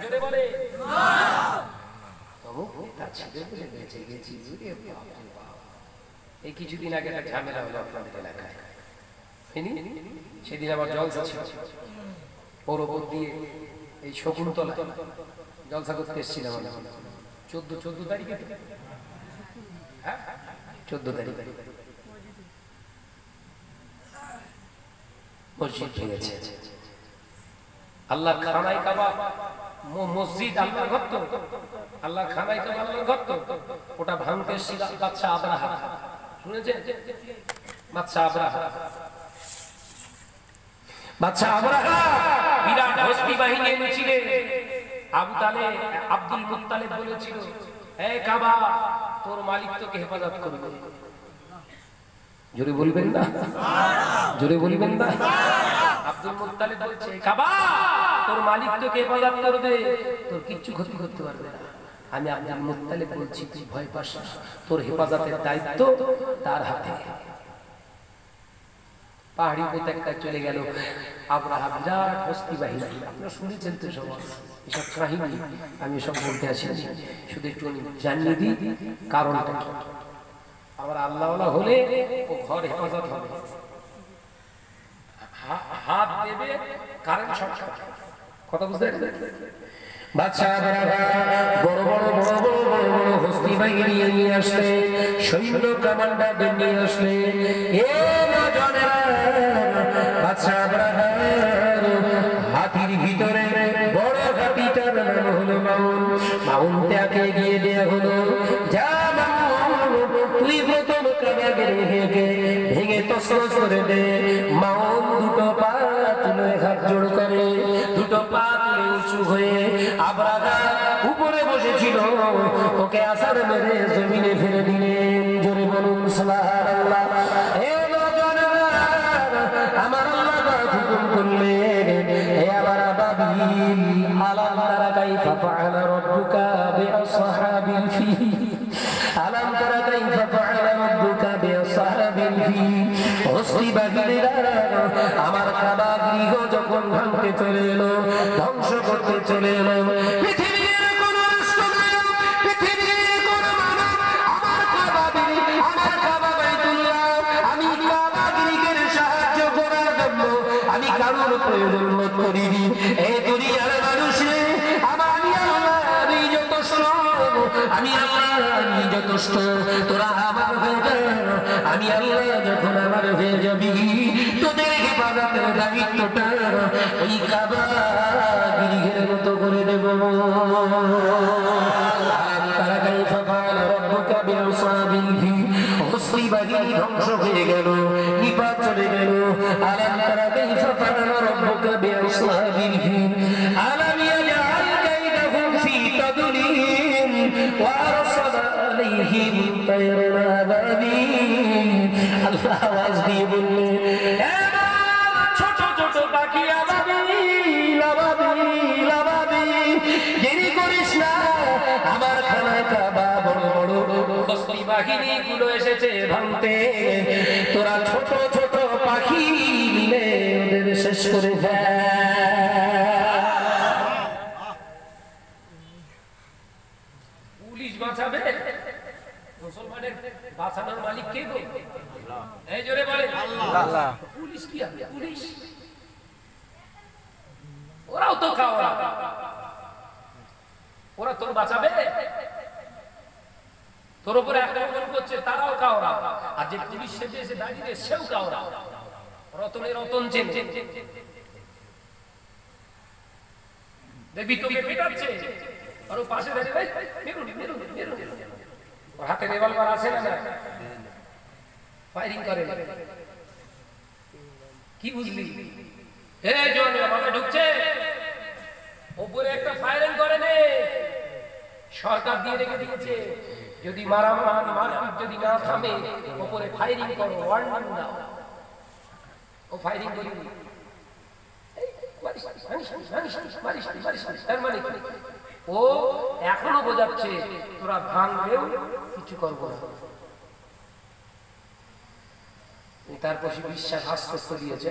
জোরে বলে অমুক নেতা ছিল বলে বেঁচে গেছি। এই কিছুদিন আগে একটা ঝামেলা হলো আপনাদের এলাকায়, সেদিন আমার জলসা ছিল ওর ওপর দিয়ে এই শকুন্তলা জলসা করতে এসেছিলাম 14 তারিখে, হ্যাঁ 14 তারিখ মসজিদ ভেঙেছে। আল্লাহর খানায় কাবা মসজিদ আল্লাহর ঘর তো, আল্লাহর খানায় কাবা আল্লাহর ঘর তো, ওটা ভাঙতে এসেছিল বাদশা আবরাহা। শুনেছেন বাদশা আবরাহা? বাদশা আবরাহা বিরাট হস্তি বাহিনী এনেছিলেন। আব্দুল মুত্তালিব বলেছিল, হে কাবা তোর মালিক তোকে হেফাজত করবে। জোরে বলবেন না, জোরে বলবেন না। আব্দুল মুত্তালিব বলছে, কাবা তোর মালিক তোকে হেফাজত করবে, তোর কিচ্ছু ক্ষতি করতে পারবে না। আমি আব্দুল মুত্তালিব বলছি, তুই ভয় পাস না, তোর হেফাজতের দায়িত্ব তার হাতে। পাহাড়ি উপত্যকায় চলে গেল আবরাহা, বিরাট হস্তি বাহিনী। আপনারা শুনেছেন তো সব এসব কাহিনী, আমি সব বলতে আসিনি, শুধু একটু জানিয়ে দিই কারণটা কি। আবার আল্লাহ হলে ও ঘর হেফাজত হবে, হাত দেবে কারেন্ট শর্ট। কথা বুঝতে পারছেন? বাদশা আবরাহা বড় বড় হস্তি বাহিনী নিয়ে আসলে, সৈন্য কমান্ডারদের নিয়ে আসলে। বাদশা আবরাহার হাতির ভিতরে বড় হাতিটার নাম হলো মাউন। মাউনটাকে গিয়ে দেয়া হলো, যা মাউন তুই প্রথম কাবাকে ভেঙে তছনছ করে দে। মাউন দুটো পা তুলে হাত জোড় করে, দুটো পা তুলে উঁচু হয়ে আবরাহা উপরে বসেছিল, ওকে আছাড় মেরে জমিনে ফেলে দিলেন। জোরে বলুন সুবহানাল্লাহ। আমার আল্লাহ হুকুম করলেন, হে আমার আবাবিল, আলাম তারা কাইফা ফাআলা রাব্বুকা বিআসহাবিল ফিল, আলাম তারা কাইফা ফাআলা রাব্বুকা বিআসহাবিল ফিল। হস্তি বাহিনীরা আমার কাবা গৃহ যখন ভাঙতে চলে এলো, ধ্বংস করতে চলে এলো, পৃথিবীর কোন রাষ্ট্র, পৃথিবীর কোন মানব আমার কাবা গৃহ, আমার কাবা বাইতুল্লাহ, আমি কাবা গৃহের সাহায্য করার জন্য আমি কারোর প্রয়োজন বোধ করিনি। এই দুনিয়ার মানুষে আমি আল্লাহ, আমি যথেষ্ট, আমি আল্লাহ, আমি যথেষ্ট। তোরা আমার হয়ে যা, আমি আল্লাহ যখন আমার হয়ে যাবি, তোদের হেফাজতের দায়িত্বটা ওই কাবা গৃহের মতো করে দেব। তারা কাইফা ফাআলা রাব্বুকা বিআসহাবিল ফিল, হস্তি বাহিনী ধ্বংস হয়ে গেল, নিপাত চলে গেল। আলাম তারা কাইফা ফাআলা রাব্বুকা বিআসহাবিল ফিল, আলাম ইয়াজআল কাইদাহুম ফি তাদলিল ওয়া আরসালা আলাইহিম তায়রান আবাবিল। আল্লাহ আওয়াজ দিয়ে বললেন, ছোট ছোট পাখি আবাবিল, আবাবিল, আবাবিল, দেরি করিস না, আমার খানায় কাবা বড় বড় হস্তি বাহিনী গুলো এসেছে ভাঙতে, তোরা ছোট ছোট পাখি মিলে ওদের শেষ করে পুলিশ বাঁচাবে? মুসলমানের বাঁচানোর মালিক কে গো? এই জোরে বলে আল্লাহ। পুলিশ কি হবে? পুলিশ ওরাও তো খাওয়া, ওরা তোর বাঁচাবে? তোর উপরে আক্রমণ করছে, তারাও কাওরা। আর যে পুলিশ সেজে এসে দাঁড়িয়ে সেও কাওরা। রতনে রতন চেনে, দেখবি তোকে পেটাচ্ছে, আর ও পাশে দাঁড়িয়ে মেরুন মেরুন মেরুন, ওর হাতে রিভলভার আছে না, ফায়ারিং করে। কি বুঝলি? এই জন আমাকে ঢুকছে, উপরে একটা ফায়ারিং করে নে, সরকার দিয়ে রেখে দিয়েছে, যদি মারামারি যদি না থামে উপরে ফায়ারিং করো, ওয়ার্নিং দাও। ও ফায়ারিং করি, তার মানে ও এখনো বোঝাচ্ছে তোরা ভাঙলেও কিছু করবো না। তারপর সে বিশ্বাস আশ্বস্ত দিয়েছে,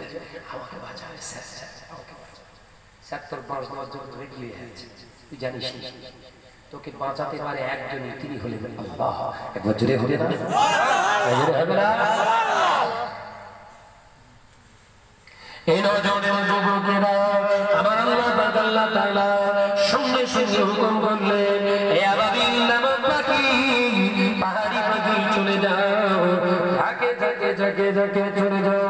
আমাকে বাঁচাবে স্যার, স্যার আমাকে বাঁচাবে স্যার, তোর বাঁচানোর জন্য রেডি হয়ে আছে। তুই জানিস না তোকে বাঁচাতে পারে একজনই, তিনি হলেন আল্লাহ। একবার জোরে হবে না? জোরে হবে না? এই নজরের যুবকেরা আমার আল্লাহ পাক আল্লাহ তাআলা সঙ্গে সঙ্গে হুকুম করলেন, এ আবাবিল নামক পাখি, পাহাড়ি পাখি চলে যাও, ঝাঁকে ঝাঁকে ঝাঁকে ঝাঁকে চলে যাও।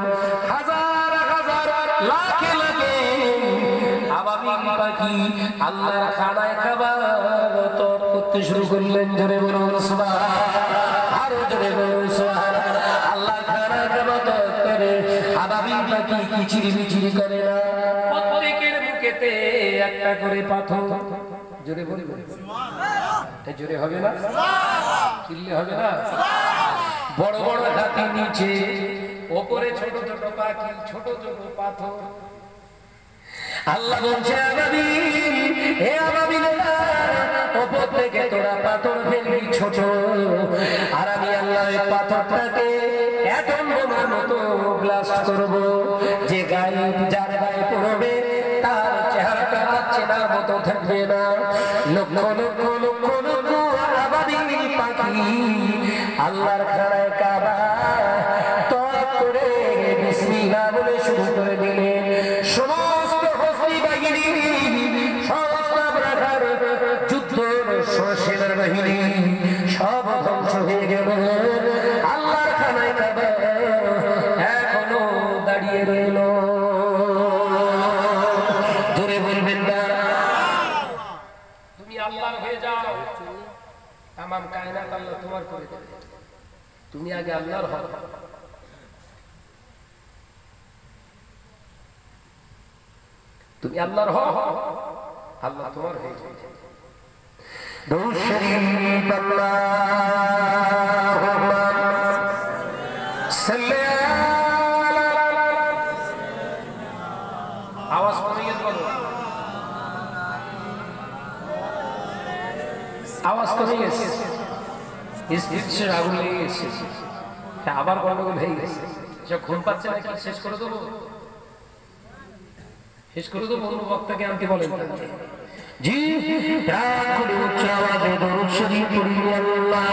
হাজার হাজার লাখে লাখে আবাবিল পাখি আল্লাহর খানায় খাবার তর করতে শুরু করলেন। জোরে বলুন সুবহানাল্লাহ, আরো জোরে বলুন সুবহানাল্লাহ। আল্লাহ খানায় খাবার তর করে, আবাবিল পাখি কিচিরি মিচিরি করে না, প্রত্যেকের মুখেতে একটা করে পাথর। জোরে বলুন সুবহানাল্লাহ, জোরে হবে না? চিল্লে হবে না? বড় বড় হাতি নিচে, ওপরে ছোট ছোট পাখি, ছোট ছোট পাথর। আল্লাহ বলছে আবাবিল, হে আবাবিলেরা, ওপর থেকে তোরা পাথর ফেলবি ছোট, আর আমি আল্লাহ এই পাথরটাকে এটম বোমার মতো ব্লাস্ট করব, যে গায়ে যার গায়ে পড়বে তার চেহারাটা চেনার মতো থাকবে না। লক্ষ লক্ষ লক্ষ লক্ষ আবাবিল পাখি আল্লাহর খানায় কাবা তওয়াফ করে বিসমিল্লাহ বলে শুরু করে দিলেন। সমস্ত হস্তি বাহিনী, সমস্ত রাখার যুদ্ধ সেনার বাহিনী সব ধ্বংস হয়ে গেল। আল্লাহর খানায় কাবা এখনো দাঁড়িয়ে রইল। জোরে বলবেন না? তুমি আল্লাহর হয়ে যাও, তামাম কায়নাত আল্লাহ তোমার করে দেবে। তুমি আগে আল্লাহর হও। তুমি আল্লাহর হও, আল্লাহ তোমার হয়ে যাবে। দুরূদ শরীফ আল্লাহুম্মা সাল্লি আলা, আওয়াজ করে বলো, আওয়াজ করে গেছে, স্পিচের আগুন লেগে গেছে, আবার গন্ডগোল হয়ে গেছে। সব ঘুম পাচ্ছে নাকি? শেষ করে দেবো, শেষ করে দেবো। অন্য বক্তাকে আনতে বলেন। জি, করে উচ্চ আওয়াজে দরুদ শরীফ পড়ি আল্লাহুম্মা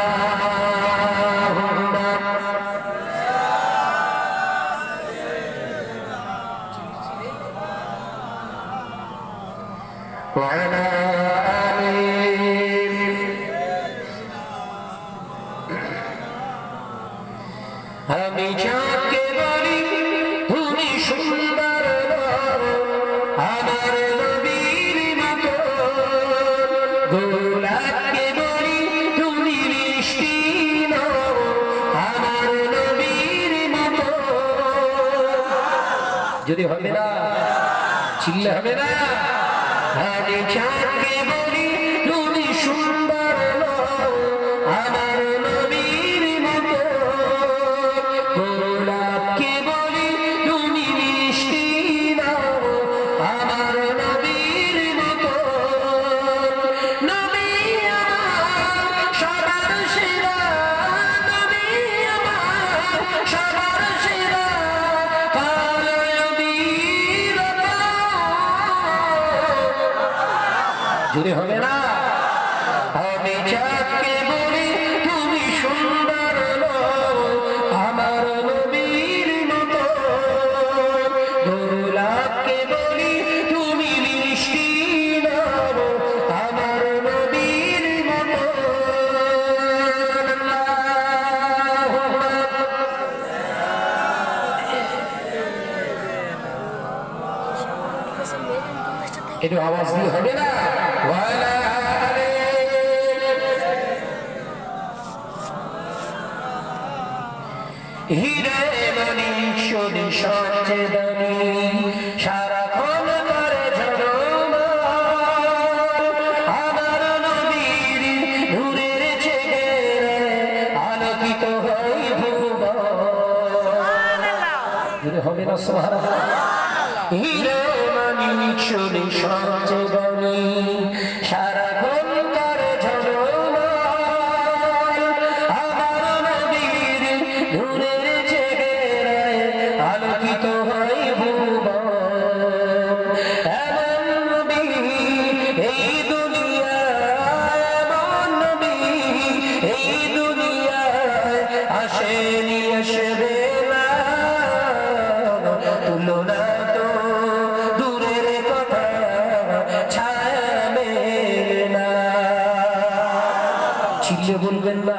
ওয়া আলা আমি যাকে বলি তুমি সুন্দর, আমার নবীর মতো, গোলাপকে বলি তুমি মিষ্টি, আমার নবীর মতো। যদি হবে না, চিল্লে হবে না? আমি যাকে বলি তুমি সুন্দর, আমার নবীর মতো, গোলাপকে বলি তুমি মিষ্টি, আমার নবীর মতো। নবী আমার সবার সেরা, নবী আমার সবার সেরা, কালো নবীর মতো। জোরে হবে না? আমি যাকে বলি তুমি সুন্দর, আমার নবীর মতো, গোলাপকে বলি তুমি মিষ্টি, আমার নবীর মতো। একটু আওয়াজ দিয়ে হবে না? হিরে মনি শোনি সবচেয়ে দামি, সারাক্ষণ করে ঝলমল, আমার নবীর নূরের চেহারায় আলোকিত হয় ভুবন। হবে না? সুবহানাল্লাহ। হিরে মনি শোনি সবচেয়ে দামি, সারাক্ষণ করে ঝলমল, আমার নবীর নূরের চেহারায় আলোকিত হয় ভুবন। এমন নবী এই দুনিয়া চিল্লে বলবেন না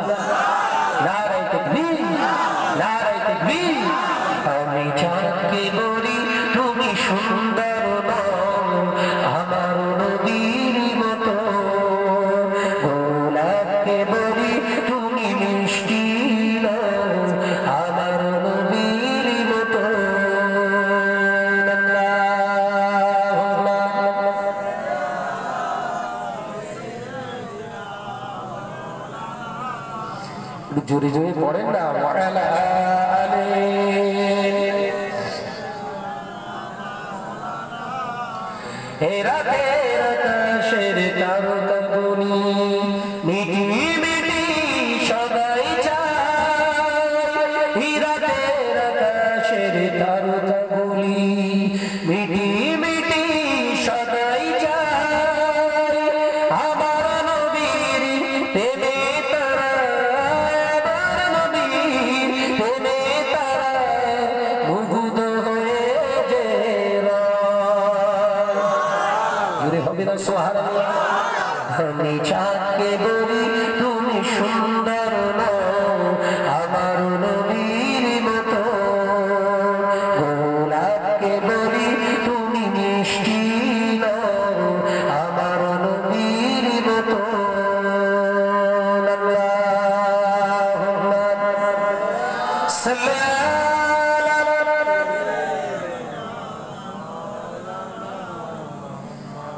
নারায়ে তাকবীর নারায়ে তাকবীর। আমি চাঁদকে বলি তুমি সুন্দর নও আমার নবীর মতো, গোলাপকে বলি তুমি মিষ্টি নও আমার নবীর মতো। জোরে জোরে পড়েন না ওয়ালা হে রাতের আকাশের তারকাগুলি মিটি মিটি সদাই চায়, হে রাতের আকাশের তারকাগুলি মিটি মিটি সদাই চায়, আমার নবীর প্রেমে তারা আমার নবীর প্রেমে তারা মুগ্ধ হয়ে যে হবে না সুবহানাল্লাহ। আমি চাঁদকে বলি তুমি সুন্দর নও আমার নবীর মতো, গোলাপকে বলি তুমি মিষ্টি নও আমার নবীর মতো। আল্লাহুম্মা সাল্লি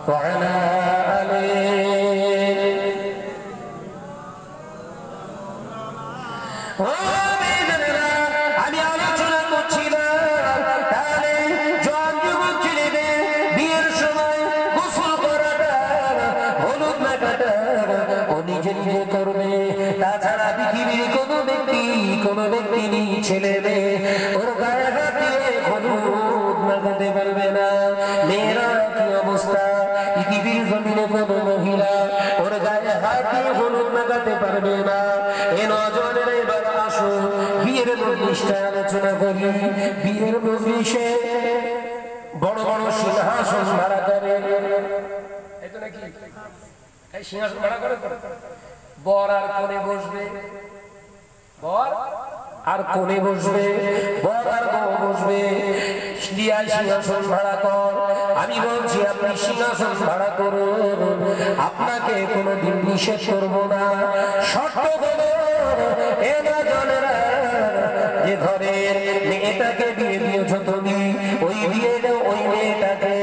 وعلى আমি আলোচনা করছিলাম তাহলে জোয়ান যুবক ছেলেদের বিয়ের সময় গোসল করাটা হলুদ মাখাটা ও নিজে নিজে করবে, তাছাড়া পৃথিবীর কোনো ব্যক্তি ছেলে মেয়ে ওর গায়ে হাত দিয়ে হলুদ মাখাতে পারবে না। মেয়েরা কি অবস্থা, পৃথিবীর জমিনে কোনো মহিলা ওর গায়ে হাত দিয়ে হলুদ মাখাতে পারবে না। এ নজরের এবার আসো বিয়ের মজলিসটা আলোচনা করি। বিয়ের মজলিসে বড় বড় সিংহাসন ভাড়া করে, সিংহাসন ভাড়া করে বর আর কোণে বসবে, বর আর কোণে বসবে, বর আর বউ বসবে। সিংহাসন ভাড়া কর, আমি বলছি আপনি সিংহাসন ভাড়া করুন, আপনাকে কোনোদিন নিষেধ করবো না। শর্ত হলো এ না জনেরা যে ঘরের মেয়েটাকে বিয়ে দিয়েছ তুমি, ওই মেয়েটাকে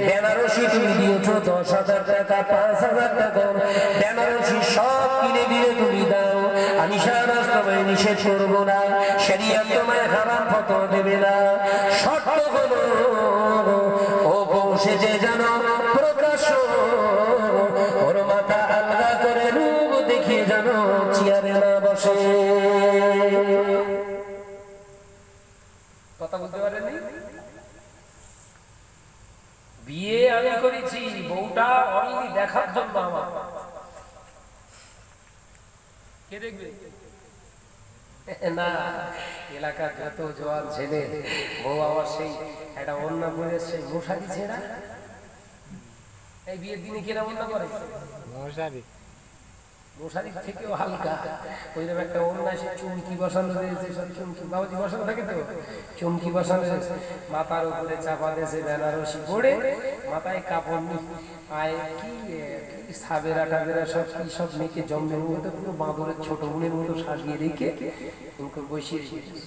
বেনারসি তুমি দিয়েছ 10,000 টাকা 5,000 টাকা বেনারসি সব কিনে দিয়ে তুমি দাও, আমি সারা সময় নিষেধ করবো না, শরীয়ত তোমায় হারাম ফতোয়া দেবে না। শর্ত হলো ও বসে যে জানো প্রকাশ ওর মাথা আলগা করে রূপ দেখিয়ে জানো চেয়ারে না বসে। কথা বলতে পারেনি? বিয়ে আমি করেছি বউটা অনলি দেখার জন্য, আমার কে দেখবে না। এলাকার যত জোয়ান ছেলে বউ আমার সেই একটা অন্যা করে সেই মশারি ছেড়া, এই বিয়ের দিনে কেনা অন্যা করে মশারির থেকেও হালকা ওইরকম একটা অন্য সে চুমকি বসানো রয়েছে, সব চুমকি বাবাজি বসানো থাকে তো, চুমকি বসানো রয়েছে, মাথার উপরে চাপা দিয়েছে বেনারসি পড়ে, মাথায় কাপড় পায়ে কি সাবেরা টাবেরা সব কি সব মেয়েকে জন্মের মতো পুরো বাঁদরের ছোট বোনের মতো সাজিয়ে রেখে বসিয়ে রেখেছে।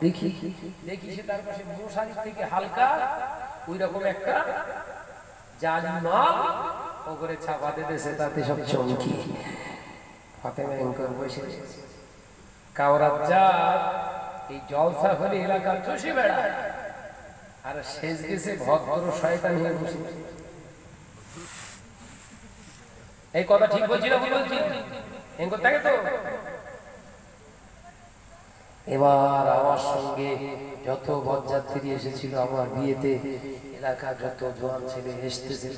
দেখি সে তার পাশে মশারি থেকে হালকা ওই রকম একটা জালি মাল ওপরে ছাপা দিতেছে, তাতে সব চমকি ফাতেমা এঙ্কর বসে কাওরাত যা এই জলসা হলে এলাকার চষে বেড়ায়, আর শেষ গেছে ভদ্র শয়তান হয়ে বসে। এই কথা ঠিক বলছি না? বলছি এঙ্কর থাকে তো। এবার আমার সঙ্গে যত বরযাত্রী এসেছিল আমার বিয়েতে, এলাকার যত জোয়ান ছেলে এসতেছে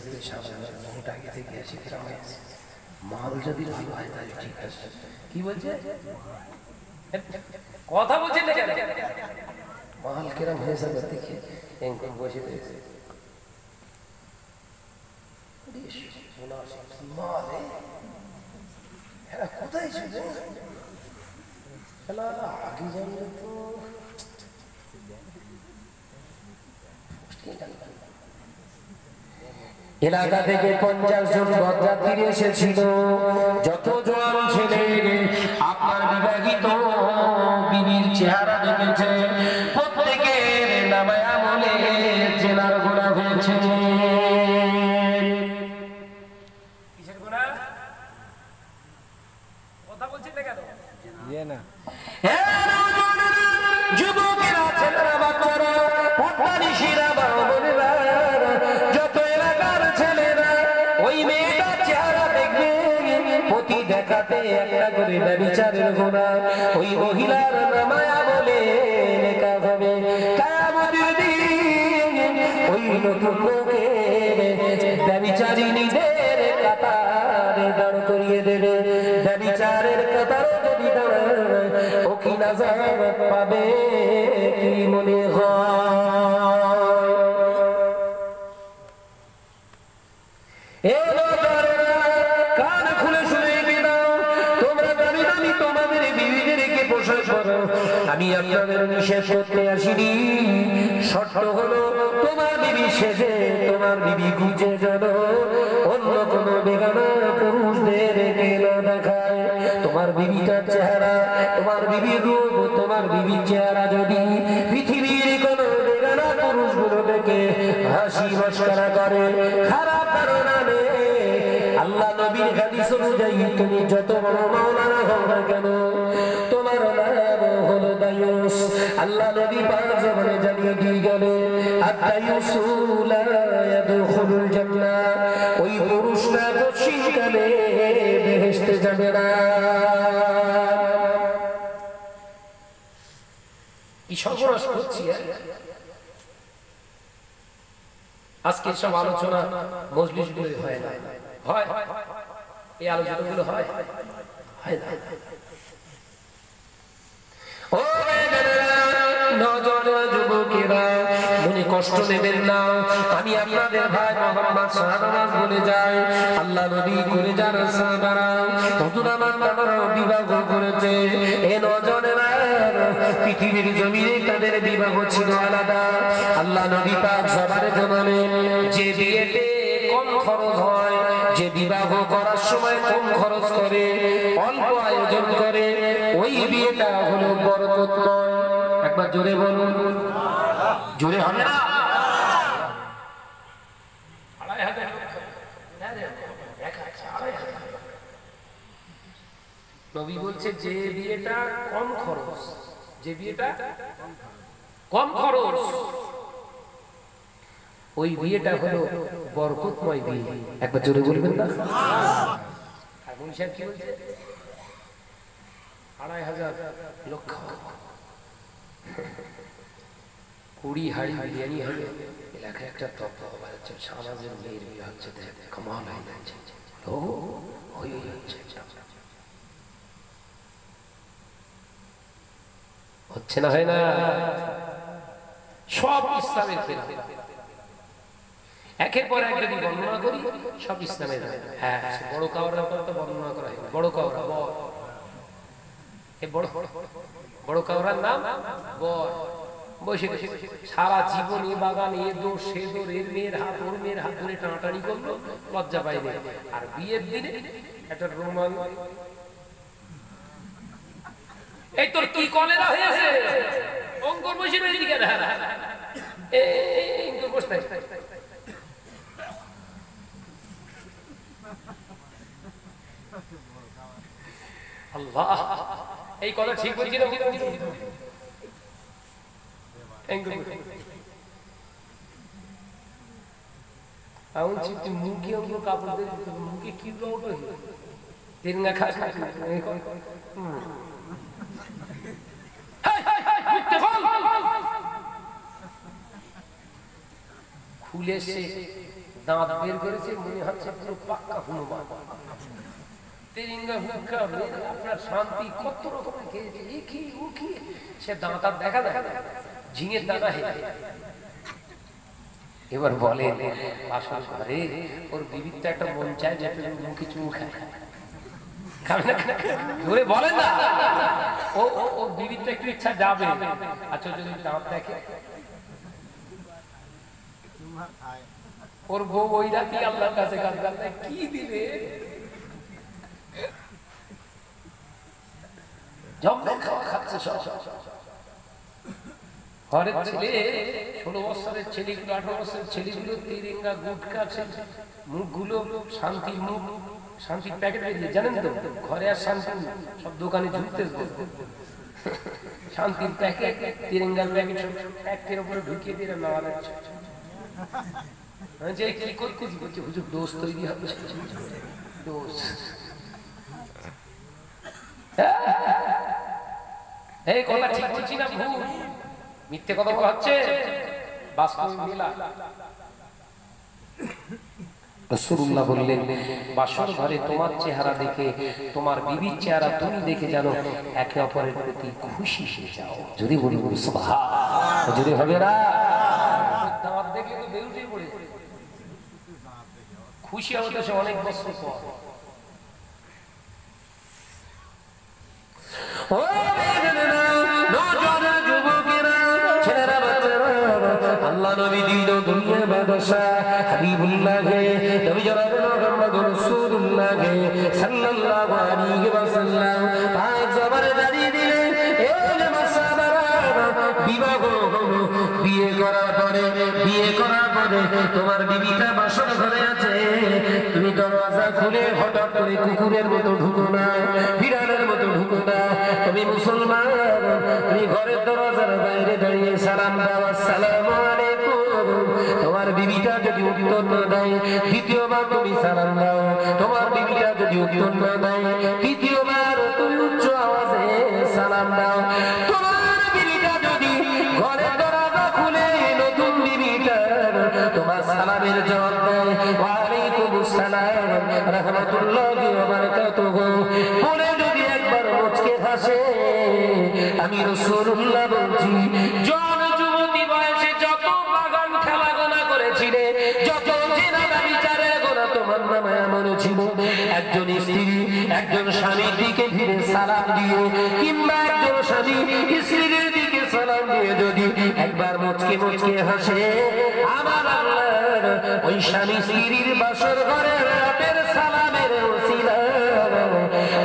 আগে থেকে এসে মাল যদি ভালো হয় তাহলে ঠিক আছে। কি বলছে? কথা বলছে মাল কেরম হয়ে যাবে দেখে বসে রয়েছে। কোথায় ছিল আগে জানলে তো এলাকা থেকে 50 জন বরযাত্রী এসেছিল। যত জোয়ান ছেলে আপনার বিবাহিত বিবির চেহারা দেখেছে, প্রত্যেকের নামে আমলে চেনার গোনা হয়েছে। কিসের গোনা? কথা বলছেন না কেন? না যুবকেরা, ছেলেরা, বাচ্চারা, পর্দানিশীরা, বড় বোনেরা, যত এলাকার ছেলেরা ওই মেয়েটার চেহারা দেখবে, প্রতি দেখাতে একটা করে ব্যভিচারের গোনা ওই মহিলার নামায়া বলে লেখা হবে। কিয়ামতের দিন ওই নতুন লোকে ব্যভিচারিণীদের কাতারে দাঁড় করিয়ে দেবে। ব্যভিচারের কাতারে যদি দাঁড়ায় ও কি নাজাত পাবে কি মনে হয়? কান খুলে শুনে নাও, তোমরা দামি দামি তোমাদের বিবিদেরকে পোষণ করো। আমি আপনাদের নিষেধ করতে আসিনি, শর্ত হলো তোমার বিবি সেজে, তোমার বিবি গুজে যেন অন্য কোনো বেগানা পুরুষদেরকে না দেখায়। তোমার বিবিটার চেহারা, তোমার বিবির রূপ, তোমার বিবির চেহারা যদি পৃথিবীর কোন বেগানা পুরুষগুলো দেখে হাসি মস্করা করে, খারাপ ধারণা নেই, আল্লাহ নবীর হাদিস অনুযায়ী তুমি যত বড় মাওলানা হও না কেন, তোমার নাম হলো দায়ুস। আল্লাহ নবী পাক জীবনে জানিয়ে দিয়ে গেলেন, আদ-দায়ুসু লা ইয়াদখুলুল জান্নাহ, ওই পুরুষটা পশ্চিমকালে বেহেশতে যাবে না। কি সর্বনাশ করছি আজকে। সব আলোচনা মজলিসগুলো হয় না, হয় এই আলোচনাগুলো হয় না। ও নওজোয়ান যুবকেরা, মনে কষ্ট নেবেন না। আমি আপনাদের ভাই মোহাম্মদ শাহনামাজ বলে যাই, আল্লাহ নবী করে যান সাহাবারা, হুজুর আমার বিবাহ করেছে। এ নওজোয়ানেরা পৃথিবীর জমিনে তাদের বিবাহ ছিল আলাদা। আল্লাহ নবী পাক সবারে জানালেন, যে বিয়েতে কম খরচ হয়, যে বিবাহ করার সময় কম খরচ করে, অল্প আয়োজন করে, ওই বিয়েটা হলো বরকতময়। একবার জোরে বলুন, জোরে হবে না? নবী বলছে যে বিয়েটা কম খরচ, যে বিয়েটা কম খরচ, ওই বিয়েটা হলো বরকতময় বিয়ে। একবার জোরে বলবেন না? আর মনীষা কি বলছে? 2,500 লক্ষ 20 হাড়ি বিরিয়ানি হবে, এলাকায় একটা তত্ত্ব হবে, সমাজের মেয়ের বিয়ে হচ্ছে, কমাল হয়ে যাচ্ছে, হয়ে যাচ্ছে, হচ্ছে না, হয় না? সব ইসলামের খেলাফ। একের পর এক যদি বর্ণনা করি, সব ইসলামের। হ্যাঁ, বড় কাওয়ার তো বর্ণনা করা হয়, বড় কাওয়ারা বর, বড় কাওয়ার নাম বর। বসে সারা জীবন এ বাগান, এ দোর সে দোর, এর মেয়ের হাত ওর মেয়ের হাত ধরে টানাটানি করলো, লজ্জা পাইনি। আর বিয়ের দিনে একটা রোমান, এই তোর কি কলেরা হয়েছে, অঙ্কুর বসে দিকে বসতে আল্লাহ, এই কথা ঠিক বলছি না? মুখে অঙ্গ কাপড় মুখে কি তেরঙ্গা খা খুলে সে দাঁত বের করেছে, মনে হচ্ছে পুরো পাক্কা হনুমান। তেরিঙ্গা হুক্কা আপনার শান্তি কত রকমের খেয়েছে, এ কি ও কি, সে দাঁত আর দেখা যায়, ঝিঙের দানা হে এবার বলেন বাসর ঘরে ওর বিবির তো একটা মন চায় যে মুখে চুমু খায়, বলেন না ও ওর বিবির তো একটু ইচ্ছা যাবে। আচ্ছা যদি দাঁত দেখে ওর বউ ওই রাতি আল্লাহর কাছে কাঁদে কি দিলে খাচ্ছে সব ঘরের ছেলে 16 বছরের ছেলেগুলো 18 বছরের ছেলেগুলো তিরিঙ্গা গুটকা মুখগুলো শান্তির মুখ শান্তির প্যাকেট বেরিয়ে জানেন তো ঘরে আর শান্তি সব দোকানে ঝুঁকতে শান্তির প্যাকেট তিরিঙ্গার প্যাকেট প্যাকেটের উপরে ঢুকিয়ে দিয়ে নেওয়া যাচ্ছে যে কি করতেছি বলছে হুজুর দোষ তৈরি হবে দোষ এই কথা ঠিক বলছি না ভুল মিথ্যে কথা বলা হচ্ছে বাস্তব মিলা রাসূলুল্লাহ বললেন বাসর ঘরে তোমার চেহারা দেখে তোমার বিবির চেহারা তুমি দেখে জানো একে অপরের প্রতি খুশি হয়ে যাও। যদি বলি সুবহানাল্লাহ যদি হবে না দাঁত দেখলে তো বেউটে পড়ে খুশি হতে সে অনেক বছর পর। আল্লাহ নবী দিন দুনিয়া বাদশা হাবিবুল্লাহ নবী জনাব মুহাম্মদ রাসূলুল্লাহ সাল্লাল্লাহু আলাইহি ওয়াসাল্লাম পাঁচ জবানে দাঁড়িয়ে দিলেন এই যে মাসাবারা বিবাহ হলো বিয়ে করার পরে তোমার বিবিটা বাসর ঘরে আছে তুমি দরজা খুলে হঠাৎ করে কুকুরের মতো ঢুকো না বিড়ালের মতো ঢুকো না তুমি মুসলমান তুমি ঘরের দরজার বাইরে দাঁড়িয়ে সালাম দাও আসসালামু আলাইকুম। তোমার বিবিটা যদি উত্তর না দেয় দ্বিতীয়বার তুমি সালাম দাও, তোমার বিবিটা যদি উত্তর না দেয় তৃতীয়বার তুমি উচ্চ আওয়াজে সালাম দাও। তোমার বিবিটা যদি ঘরের দরজা খুলে নতুন বিবিটা তোমার সালামের জবাব দেয় ওয়া আলাইকুমুস সালাম রাহমাতুল্লাহি ওয়া বারাকাতুহু বলে যদি একবার মুচকে হাসে আমি রাসূলুল্লাহ বলছি জন যুবতী বয়সে যত বাগান খেলা গোনা করেছিলে যত জিনা বিচারের গোনা তোমার নামে এমন ছিল একজন স্ত্রী একজন স্বামীর দিকে ফিরে সালাম দিয়ে কিংবা একজন স্বামী স্ত্রীর দিকে সালাম দিয়ে যদি একবার মুচকে হাসে আমার আল্লাহ ওই স্বামী স্ত্রীর বাসর ঘরে রাতের সালামের ওসিলা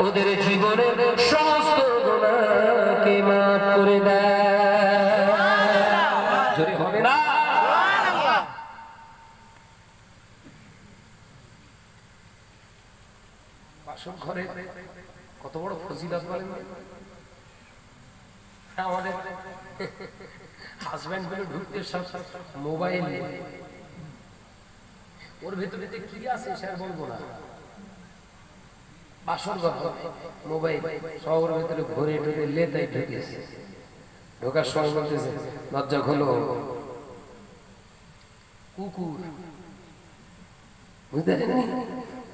ওদের জীবনের সমস্ত গুনাহকে মাফ করে দেয়। জোরে হবে না বাসর ঘরে কত বড় ফজিলত বলেন আমাদের হাজবেন্ড গুলো ঢুকতে সব মোবাইল ওর ভিতরে কি আছে স্যার বলবো না বাসর ঘর মোবাইল সবার ভিতরে ঘুরে ঢুকে লেতাই ঢুকেছে ঢোকার সময় বলতেছে দরজা খোলো কুকুর বুঝতে পারেননি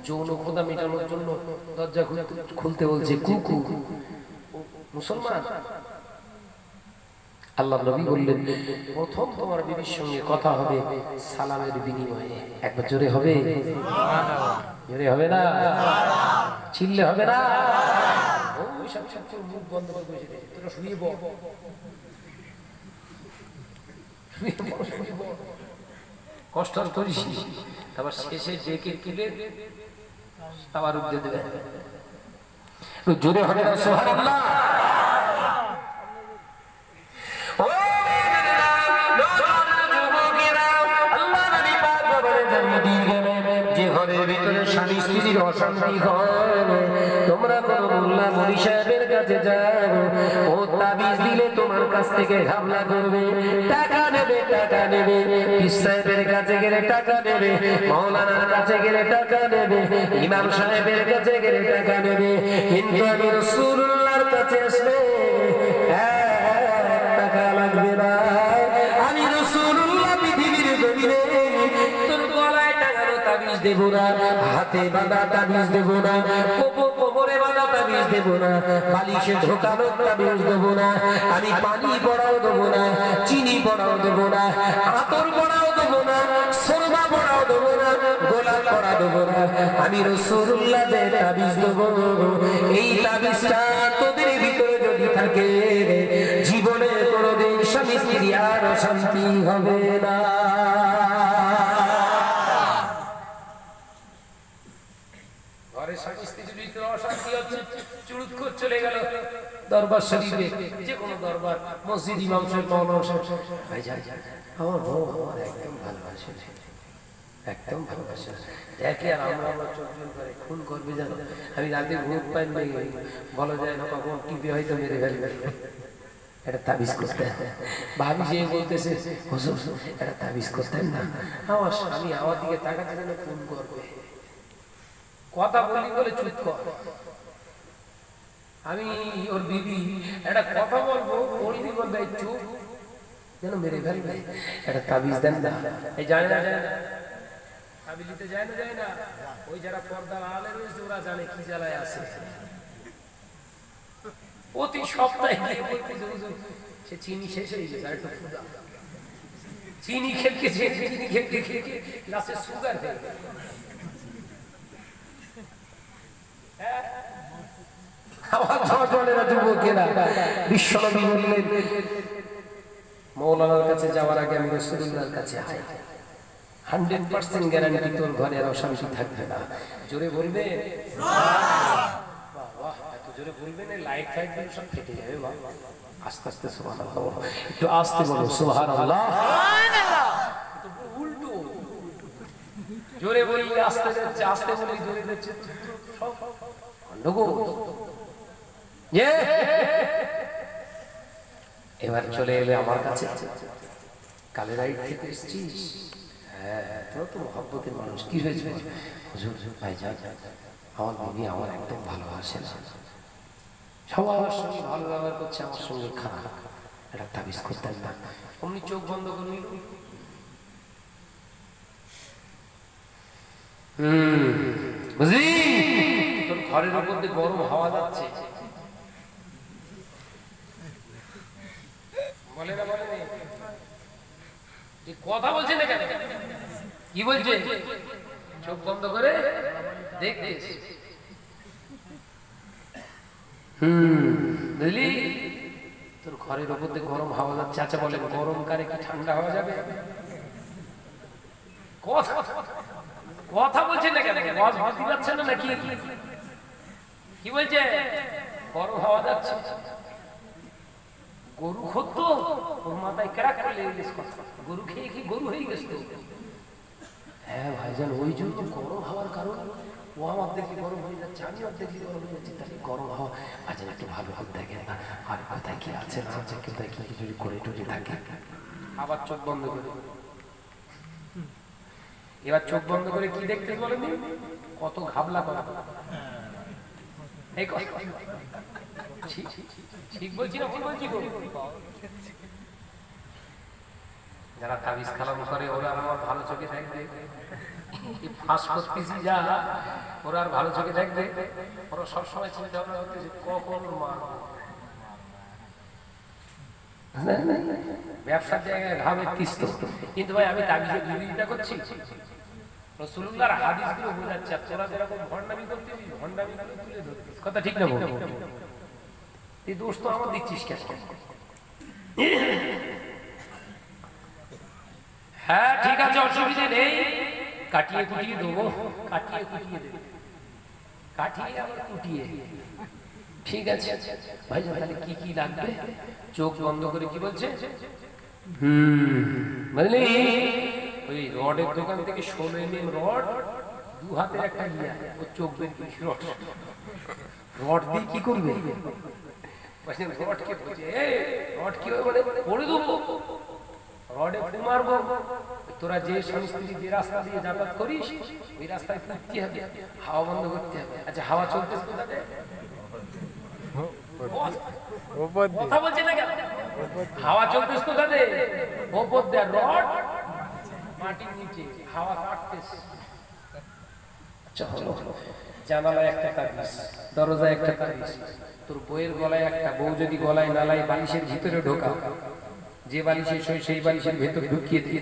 যৌন ক্ষুধা মেটানোর জন্য দরজা খুলতে বলছে কুকুর মুসলমান। আল্লাহ নবী বললেন প্রথম তোমার বিবির সঙ্গে কথা হবে সালামের বিনিময়ে। একবার জোরে হবে জোরে হবে না চিল্লে হবে না মুখ বন্ধ করে বসে রয়েছে তোরা শুয়ে বল কষ্ট করিস তারপর শেষে ডেকে তুলে আবার উঠতে দেবে জোরে হবে না সুবহানাল্লাহ। যে ঘরের ভিতরে স্বামী স্ত্রীর অশান্তি হয় তোমরা কোন মোল্লা মনি সাহেবের কাছে যাও ও তাবিজ দিলে তোমার কাছ থেকে ঘাবলা করবে টাকা নেবে পীর সাহেবের কাছে গেলে টাকা নেবে মাওলানার কাছে গেলে টাকা নেবে ইমাম সাহেবের কাছে গেলে টাকা নেবে কিন্তু আমি রাসূলুল্লাহর কাছে আসলে টাকা লাগবে না। আমি রাসূলুল্লাহ পৃথিবীর জমিনে তোর গলায় টাঙানো তাবিজ দেব না হাতে বাঁধা তাবিজ দেব না কোমরে বাঁধা তাবিজ দেব না, বালিশে ঢোকানো তাবিজ দেব না, আমি পানি পড়াও দেব না, চিনি পড়াও দেব না, আতর পড়াও দেব না, সুরমা পড়াও দেব না, গোলাপ পড়া দেব না। আমি রাসূলুল্লাহ যে তাবিজ দেব, এই তাবিজটা তোদের ভিতরে যদি থাকে, জীবনে কোনোদিন স্বামী স্ত্রী আর শান্তি হবে না। ঘরে স্বামী স্ত্রীর ভিতরে অশান্তি হচ্ছে, চুরুত করে চলে গেল দরবার শরীফে, যে কোনো দরবার, মসজিদ, ইমাম সাহেব, মাওলানা সাহেব, ভাইজান আমার বউ আমার একদম ভালোবাসে, একদম ভালোবাসে, দেখে আর আমরা চোখ করে খুন করবে জানো, আমি রাতে ঘুম পাই নাই, বলা যায় না কখন টিপে হয়তো মেরে ফেলবে, এটা তাবিজ করতেন। ভাবি যে বলতেছে হুজুর এটা তাবিজ করতেন না, আমার স্বামী আমার দিকে তাকাতে যেন খুন করবে, কথা বলি বলে চুপ কর। আমি ওর বিবি একটা কথা বলবো, পরিধি বলবে চুপ, যেন মেরে ফেলবে, এটা তাবিজ দেন না। এই জানে না, জানে না, তাবিজ দিতে যায় না, যায় না, ওই যারা পর্দার আড়ালে রয়েছে ওরা জানে কি জ্বালায় আছে। প্রতি সপ্তাহে সে চিনি শেষ হয়ে গেছে, আরেকটু ফুদা চিনি খেতে, চিনি খেতে খেতে লাস্টে সুগার হয়ে গেছে। বিশ্বনবী বললেন মৌলানার কাছে যাওয়ার আগে আমি রাসূলুল্লাহর কাছে আই, 100% গ্যারান্টি তোর ঘরে আর অশান্তি থাকবে না। জোরে বলবে জোরে বলবেন, লাইট ফাইট গুলো সব কেটে যাবে। আস্তে আস্তে সুবহানাল্লাহ, একটু আস্তে বলো সুবহানাল্লাহ, উল্টো জোরে বললে আস্তে যাচ্ছে, আস্তে বললে জোরে যাচ্ছে, সব গন্ডগোল। এবার চলে এলে আমার কাছে, কালে রাইট থেকে এসেছিস, হ্যাঁ তোর তো মহব্বতের মানুষ, কি হয়েছে? হুজুর ভাইজান আমার বিবি আমার একদম ভালোবাসে না, সবার সঙ্গে ভালো ব্যবহার করছে, আমার সঙ্গে খারাপ, এটা তাবিজ করতেন না। অমনি চোখ বন্ধ করলি, বুঝলি তোর ঘরের উপর দিয়ে গরম হাওয়া যাচ্ছে, বলে না বলে কথা বলছে না কেন, কি বলছে? চোখ বন্ধ করে দেখতে, বুঝলি তোর ঘরের উপর দিয়ে গরম হাওয়া যাচ্ছে। আচ্ছা বলে গরম কারে কি ঠান্ডা হওয়া যাবে? কথা বলছেন না কেন, বুঝতে পারছেন না নাকি? কি বলছে? গরম হাওয়া যাচ্ছে, গরু খোদ্দ ওর মাথায় ক্রাক করে লেগে গেছে, গরু খেয়ে খেয়ে গরু হয়ে গেছে। হ্যাঁ ভাইজান ওই জন্য গরম হওয়ার কারণ, ও আমার দেখি গরম হয়ে যাচ্ছে, আমি ওর দেখি গরম হয়ে যাচ্ছি, তাহলে গরম হাওয়া আজ একটু ভালো করে দেখেন না, আর কোথায় কি আছে না আছে, কোথায় কি কিছু করে টুরে থাকে। আবার চোখ বন্ধ করে, এবার চোখ বন্ধ করে কি দেখতে বলেন, কত ঘাবলা করা, ঠিক বলছি না ভুল বলছি? যারা তাবিজ খালাম করে ওরা আমার ভালো চোখে দেখবে, ফাঁস করতেছি যা ওরা আর ভালো চোখে দেখবে, ওরা সবসময় চিন্তা ভাবনা করতেছে কখন মারবো। ব্যবসার জায়গায় ভাবে তিস্ত, কিন্তু ভাই আমি তাবিজের বিরোধিতা করছি, রাসূলুল্লাহর হাদিসগুলো বোঝাচ্ছে, তোরা যেরকম ভণ্ডামি করতেছিস ভণ্ডামিগুলো তুলে ধরছিস, কথা ঠিক না বল? এই দোষ তো আমার দিচ্ছিস কেন? হ্যাঁ ঠিক আছে অসুবিধা নেই, কাটিয়ে কুটিয়ে দেবো, কাটিয়ে কুটিয়ে দেবো, কাটিয়ে আবার কুটিয়ে, ঠিক আছে ভাইজান তাহলে কি কি লাগবে? চোখ বন্ধ করে কি বলছে, বুঝলি ওই রডের দোকান থেকে 16 mm রড, 2 হাতের একটা ইয়া, ও চোখ বের রড, রড দিয়ে কি করবে? রড কে বলছে, রড কি বলে পড়ে দেবো, রডে মারবো, তোরা যে স্বামী স্ত্রী যে রাস্তা দিয়ে যাতায়াত করিস ওই রাস্তায় ফুটতে হবে, হাওয়া বন্ধ করতে হবে। আচ্ছা হাওয়া চলতেছে কোথায়? কথা বলছে না কেন? হাওয়া চলতেছে কোথায়? ওপর দিয়ে রড, মাটির নিচে হাওয়া কাটতেছে, চলো জানালায় একটা তাবিজ, দরজায় একটা তাবিজ, তোর বইয়ের গলায় একটা, বউ যদি গলায় নালাই বালিশের ভিতরে ঢোকা, যে বালিশে শোয় সেই বালিশের ভেতর ঢুকিয়ে দিয়ে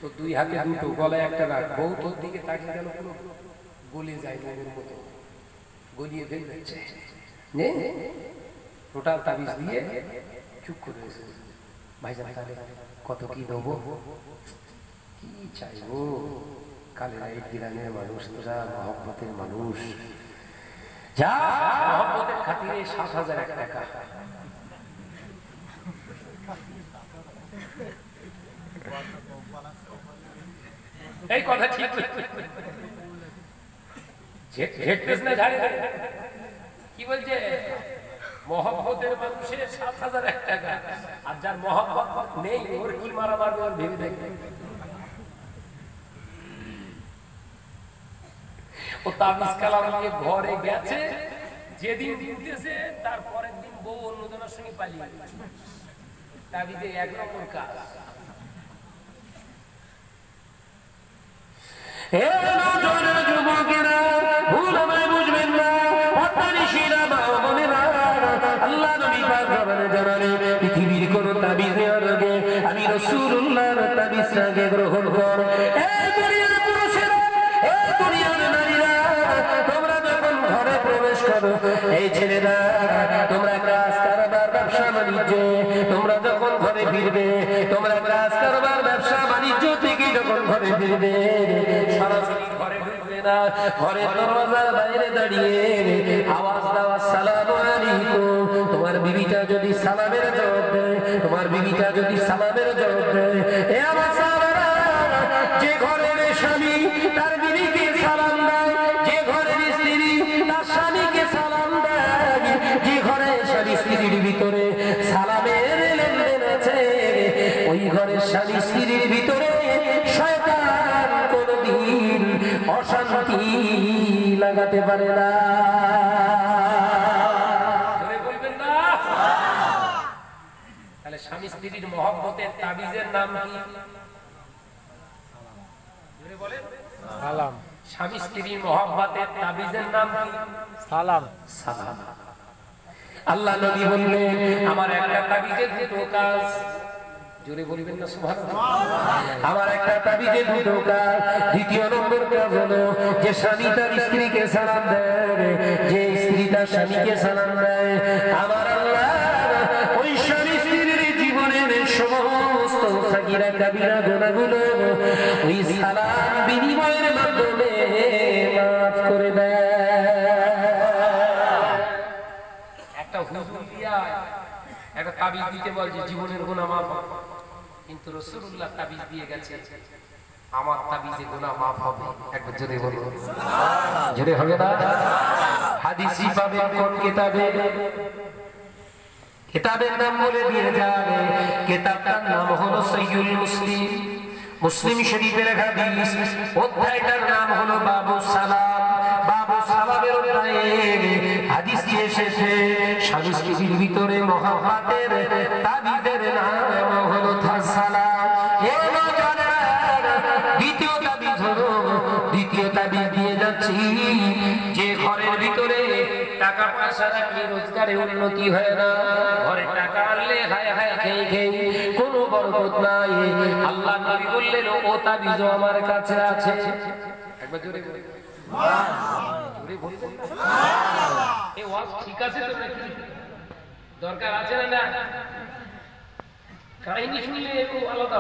তো দুই হাতে দুটো, গলায় একটা রাখ। বউ তোর দিকে তাকিয়ে গেল, পুরো গলে যায়, বউয়ের মতো গলিয়ে ফেলে যাচ্ছে। টোটাল তাবিজ দিয়ে চুপ করে ভাইজান তাহলে কত কি দেবো, কি চাইবো? কালের এক দিনের মানুষ, তোরা মহব্বতের মানুষ, যা মহব্বতের খাতিরে ৭,০০০ টাকা। এই কথা ঠিক কি বলছে? মহব্বতের মানুষের ৭,০০০ টাকা, আর যার মহব্বত নেই ওর কি মারা মারবে, ওর ভেবে দেখবে। ও তাবিজ কালাম নিয়ে ঘরে গেছে, যেদিন দিতেছে তার পরের দিন বউ অন্যজনের সঙ্গে পালিয়ে। তাবিজে একরকম কাজ। পৃথিবীর কোন তাবিজ নেওয়ার আগে আমি রাসূলুল্লাহর তাবিজটাকে গ্রহণ কর। এই ছেলেরা, তোমরা কাজ কারবার ব্যবসা বাণিজ্য, তোমরা যখন ঘরে ফিরবে, তোমরা কাজ কারবার ব্যবসা বাণিজ্য থেকে যখন ঘরে ফিরবে, সরাসরি ঘরে ঢুকবে না, ঘরের দরজার বাইরে দাঁড়িয়ে আওয়াজ দাও, আসসালামু আলাইকুম। তোমার বিবিটা যদি সালামের জবাব দেয়, তোমার বিবিটা যদি সালামের জবাব দেয়, এ আমার সালারা, যে ঘরের স্বামী তার বিবিকে সালাম দেয়, যে ঘরের স্ত্রী তার স্বামীকে সালাম দেয়, যে ঘরে স্বামী স্ত্রীর ভিতরে সালামের লেনদেন আছে, ওই ঘরের স্বামী স্ত্রীর ভিতরে শয়তান কোনদিন অশান্তি লাগাতে পারে না। তাহলে স্বামী স্ত্রীর মহব্বতের তাবিজের নাম কি? বলেন সালাম। স্বামী স্ত্রীর মহব্বতের তাবিজের নাম কি? সালাম। সালাম। আল্লাহ নবী বললেন, আমার একটা তাবিজের দুটো কাজ। জোরে বলবেন না সুবহানাল্লাহ। আমার একটা তাবিজের দুটো কাজ। দ্বিতীয় নম্বর কাজ হলো, যে স্বামী তার স্ত্রীকে সালাম দেয়, যে স্ত্রী তার স্বামীকে সালাম দেয়, আমার আল্লাহ ওই স্বামী স্ত্রীর জীবনের সমস্ত সাগীরা কাবীরা গুনাহগুলো ওই সালাম বিনিময়ের মাধ্যমে মাফ করে দেয়। একটা হুজুর দিয়া একটা তাবিজ দিতে বলছে জীবনের গুনাহ মাফ, কিন্তু রাসূলুল্লাহ তাবিজ দিয়ে গেছে আমার তাবিজে গুনাহ মাফ হবে। একবার জোরে বলুন, জোরে হবে না? হাদিসই পাবেন কোন কিতাবে? কিতাবের নাম বলে দিয়ে যাবে, কিতাবটার নাম হলো সহিহুল মুসলিম, মুসলিম শরীফের হাদিস। অধ্যায়টার নাম হলো বাবু সালাম। বাবু সালামের অধ্যায়ে হাদিসটি এসেছে, স্বামী স্ত্রীর ভিতরে মহব্বতের তাবিজের নাম হলো সালাম। দ্বিতীয় তাবিজ হলো, দ্বিতীয় তাবিজ দিয়ে যাচ্ছি, যে ঘরের ভিতরে টাকা পয়সা রাখলে রোজগারে উন্নতি হয় না, ঘরে টাকা আনলে হায় হায় খেয়ে খেয়ে কোনো বরকত নাই, আল্লাহ নবী বললেন ও তাবিজও আমার কাছে আছে। একবার জোরে বলুন সুবহানাল্লাহ। জোরে বলুন সুবহানাল্লাহ। এই ওয়াজ ঠিক আছে তো নাকি? দরকার আছে না? কাহিনী শুনলে একটু আলাদা।